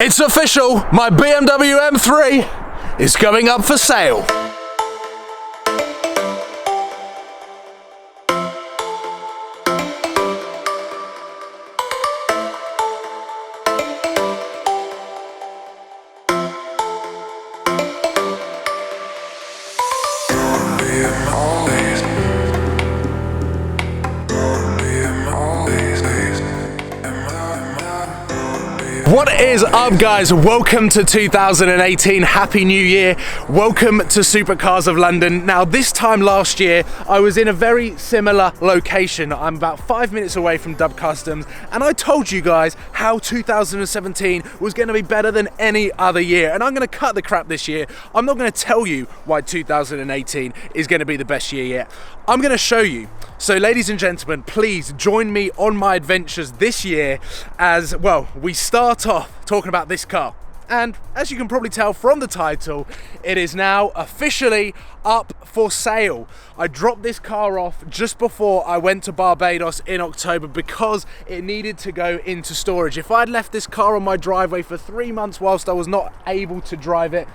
It's official, my BMW M3 is going up for sale. What is up, guys? Welcome to 2018. Happy New Year. Welcome to Supercars of London. Now, this time last year, I was in a very similar location. I'm about 5 minutes away from Dub Customs, and I told you guys how 2017 was going to be better than any other year. And I'm going to cut the crap this year. I'm not going to tell you why 2018 is going to be the best year yet. I'm going to show you. So, ladies and gentlemen, please join me on my adventures this year as, well, we start off talking about this car. And as you can probably tell from the title, it is now officially up for sale. I dropped this car off just before I went to Barbados in October because it needed to go into storage. If I'd left this car on my driveway for 3 months whilst I was not able to drive it,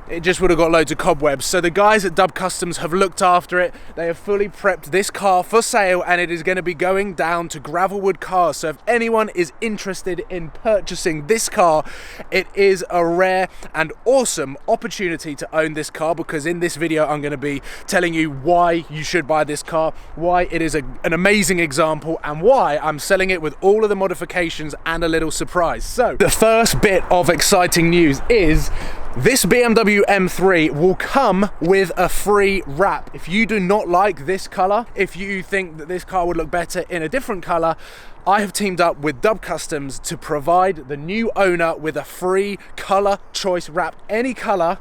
it just would have got loads of cobwebs. So the guys at Dub Customs have looked after it. They have fully prepped this car for sale, and it is going to be going down to Gravelwood Cars. So if anyone is interested in purchasing this car, it is a rare and awesome opportunity to own this car, because in this video I'm going to be telling you why you should buy this car, why it is an amazing example, and why I'm selling it with all of the modifications and a little surprise. So the first bit of exciting news is this BMW M3 will come with a free wrap. If you do not like this color, if you think that this car would look better in a different color, I have teamed up with Dub Customs to provide the new owner with a free color choice wrap, any color,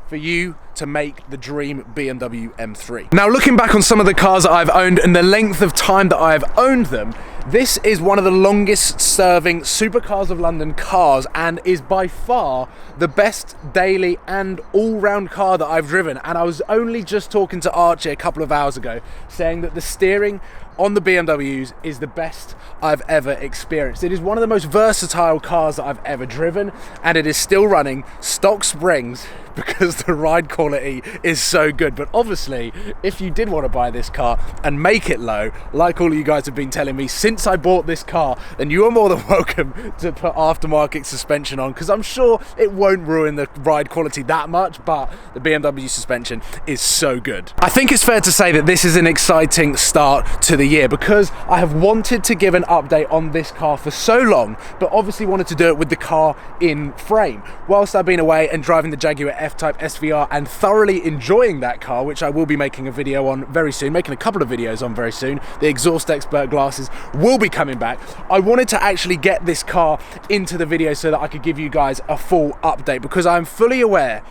for you to make the dream BMW M3. Now, looking back on some of the cars that I've owned and the length of time that I've owned them, this is one of the longest serving Supercars of London cars and is by far the best daily and all-round car that I've driven. And I was only just talking to Archie a couple of hours ago saying that the steering on the BMWs is the best I've ever experienced. It is one of the most versatile cars that I've ever driven, and it is still running stock springs because the ride quality is so good. But obviously, if you did want to buy this car and make it low, like all of you guys have been telling me since I bought this car, then you are more than welcome to put aftermarket suspension on, because I'm sure it won't ruin the ride quality that much, but the BMW suspension is so good. I think it's fair to say that this is an exciting start to the year, because I have wanted to give an update on this car for so long, but obviously wanted to do it with the car in frame. Whilst I've been away and driving the Jaguar F-Type SVR and thoroughly enjoying that car, which I will be making a video on very soon, making a couple of videos on very soon, the exhaust expert glasses will be coming back. I wanted to actually get this car into the video so that I could give you guys a full update, because I'm fully aware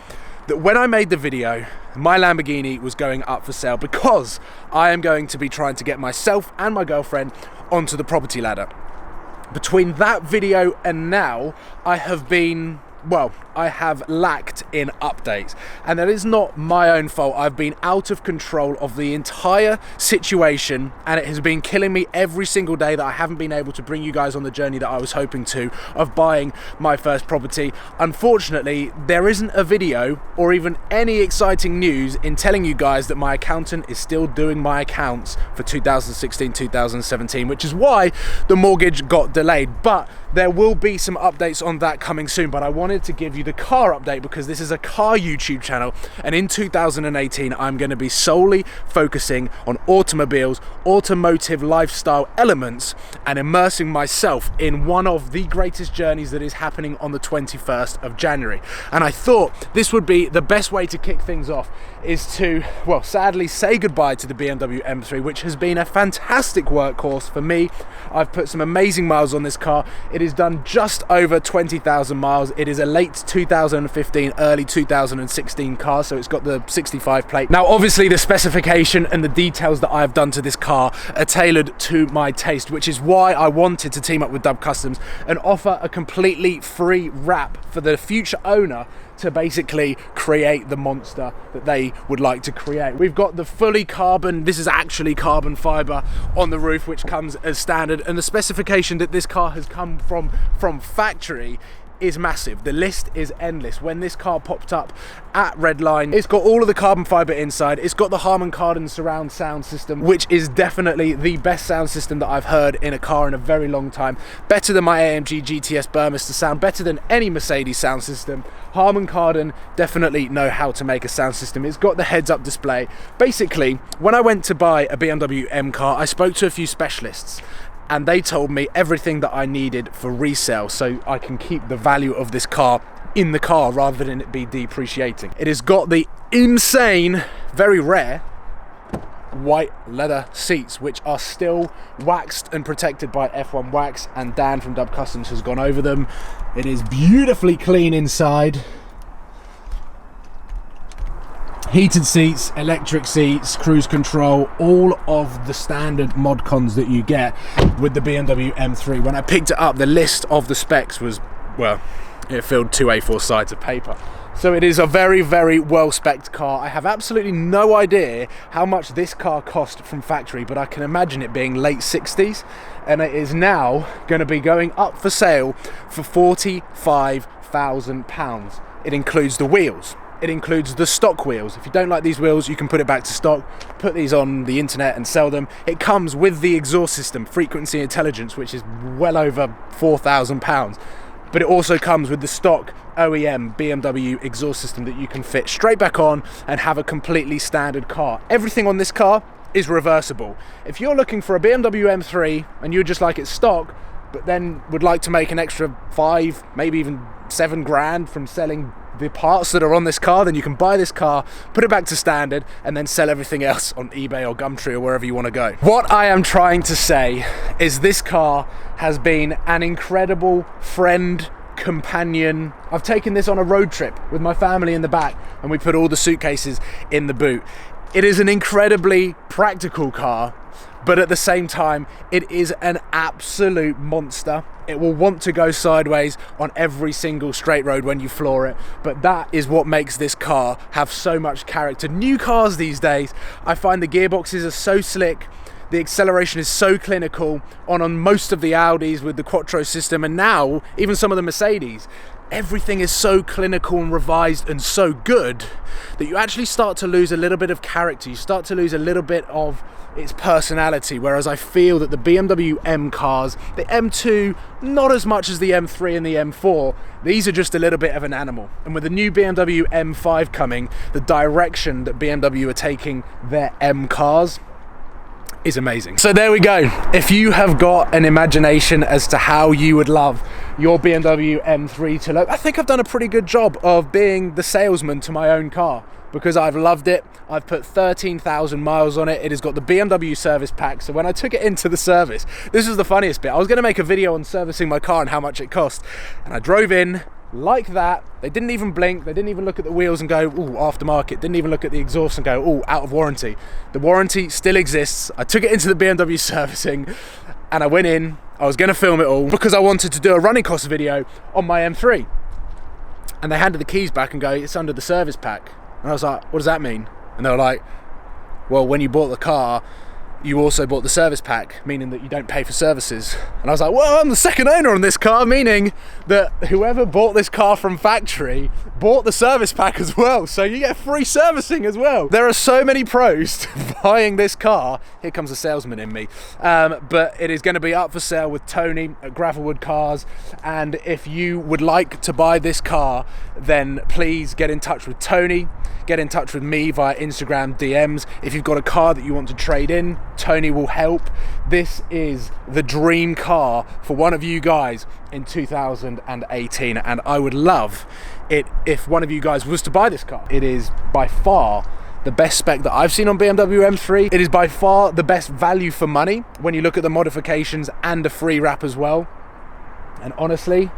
that when I made the video, my Lamborghini was going up for sale, because I am going to be trying to get myself and my girlfriend onto the property ladder. Between that video and now, I have been, well, I have lacked in updates, and that is not my own fault. I've been out of control of the entire situation, and it has been killing me every single day that I haven't been able to bring you guys on the journey that I was hoping to, of buying my first property. Unfortunately, there isn't a video or even any exciting news in telling you guys that my accountant is still doing my accounts for 2016-2017, which is why the mortgage got delayed. But there will be some updates on that coming soon. But I wanted to give you the car update because this is a car YouTube channel, and in 2018 I'm going to be solely focusing on automobiles, automotive lifestyle elements, and immersing myself in one of the greatest journeys that is happening on the 21st of January. And I thought this would be the best way to kick things off, is to, well, sadly say goodbye to the BMW M3, which has been a fantastic workhorse for me. I've put some amazing miles on this car. It is done just over 20,000 miles. It is a late 2015, early 2016 car, so it's got the 65 plate. Now, obviously, the specification and the details that I have done to this car are tailored to my taste, which is why I wanted to team up with Dub Customs and offer a completely free wrap for the future owner to basically create the monster that they would like to create. We've got the fully carbon, this is actually carbon fiber on the roof, which comes as standard, and the specification that this car has come from factory is massive. The list is endless. When this car popped up at Redline, it's got all of the carbon fiber inside. It's got the Harman Kardon surround sound system, which is definitely the best sound system that I've heard in a car in a very long time. Better than my AMG GTS Burmester sound, better than any Mercedes sound system. Harman Kardon definitely know how to make a sound system. It's got the heads-up display. Basically, when I went to buy a BMW M car, I spoke to a few specialists, and they told me everything that I needed for resale so I can keep the value of this car in the car rather than it be depreciating. It has got the insane, very rare, white leather seats, which are still waxed and protected by F1 wax, and Dan from Dub Customs has gone over them. It is beautifully clean inside. Heated seats, electric seats, cruise control, all of the standard mod cons that you get with the BMW M3. When I picked it up, the list of the specs was, well, it filled 2 A4 sides of paper. So it is a very, very well-spec'd car. I have absolutely no idea how much this car cost from factory, but I can imagine it being late 60s, and it is now going to be going up for sale for £45,000. It includes the wheels. It includes the stock wheels. If you don't like these wheels, you can put it back to stock, put these on the internet and sell them. It comes with the exhaust system, Frequency Intelligence, which is well over £4,000. But it also comes with the stock OEM BMW exhaust system that you can fit straight back on and have a completely standard car. Everything on this car is reversible. If you're looking for a BMW M3 and you just like it stock, but then would like to make an extra 5, maybe even 7 grand from selling the parts that are on this car, then you can buy this car, put it back to standard, and then sell everything else on eBay or Gumtree or wherever you want to go. What I am trying to say is this car has been an incredible friend, companion. I've taken this on a road trip with my family in the back, and we put all the suitcases in the boot. It is an incredibly practical car, but at the same time, it is an absolute monster. It will want to go sideways on every single straight road when you floor it, but that is what makes this car have so much character. New cars these days, I find the gearboxes are so slick, the acceleration is so clinical on most of the Audis with the Quattro system, and now even some of the Mercedes. Everything is so clinical and revised and so good that you actually start to lose a little bit of character. You start to lose a little bit of its personality, whereas I feel that the BMW M cars, the M2, not as much as the M3 and the M4, these are just a little bit of an animal. And with the new BMW M5 coming, the direction that BMW are taking their M cars is amazing. So there we go. If you have got an imagination as to how you would love your BMW M3 to look, I think I've done a pretty good job of being the salesman to my own car, because I've loved it. I've put 13,000 miles on it. It has got the BMW service pack. So when I took it into the service, this is the funniest bit. I was going to make a video on servicing my car and how much it cost. And I drove in like that. They didn't even blink. They didn't even look at the wheels and go, ooh, aftermarket. Didn't even look at the exhaust and go, ooh, out of warranty. The warranty still exists. I took it into the BMW servicing and I went in. I was going to film it all because I wanted to do a running cost video on my M3. And they handed the keys back and go, it's under the service pack. And I was like, what does that mean? And they were like, well, when you bought the car, you also bought the service pack, meaning that you don't pay for services. And I was like, well, I'm the second owner on this car, meaning that whoever bought this car from factory bought the service pack as well. So you get free servicing as well. There are so many pros to buying this car. Here comes the salesman in me. But it is going to be up for sale with Tony at Gravelwood Cars. And if you would like to buy this car, then please get in touch with Tony. Get in touch with me via Instagram DMs. If you've got a car that you want to trade in, Tony will help. This is the dream car for one of you guys in 2018, and I would love it if one of you guys was to buy this car. It is by far the best spec that I've seen on BMW M3. It is by far the best value for money when you look at the modifications and the free wrap as well. And honestly,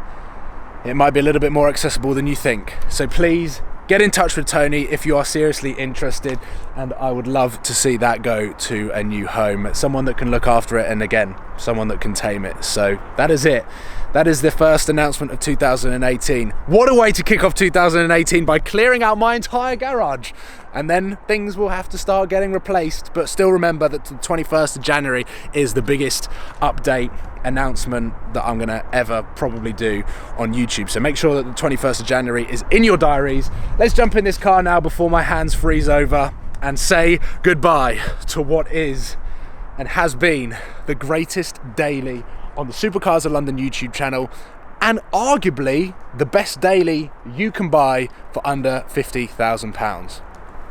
it might be a little bit more accessible than you think. So please get in touch with Tony if you are seriously interested, and I would love to see that go to a new home. Someone that can look after it and, again, someone that can tame it. So that is it. That is the first announcement of 2018. What a way to kick off 2018, by clearing out my entire garage. And then things will have to start getting replaced. But still remember that the 21st of January is the biggest update announcement that I'm gonna ever probably do on YouTube. So make sure that the 21st of January is in your diaries. Let's jump in this car now before my hands freeze over and say goodbye to what is and has been the greatest daily on the Supercars of London YouTube channel, and arguably the best daily you can buy for under £50,000.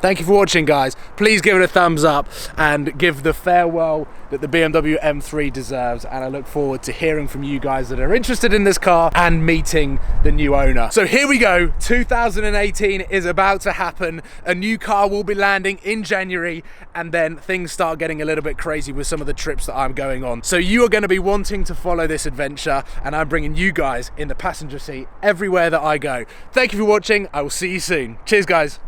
Thank you for watching, guys. Please give it a thumbs up and give the farewell that the BMW M3 deserves, and I look forward to hearing from you guys that are interested in this car and meeting the new owner. So here we go, 2018 is about to happen. A new car will be landing in January, and then things start getting a little bit crazy with some of the trips that I'm going on. So you are going to be wanting to follow this adventure, and I'm bringing you guys in the passenger seat everywhere that I go. Thank you for watching. I will see you soon. Cheers, guys.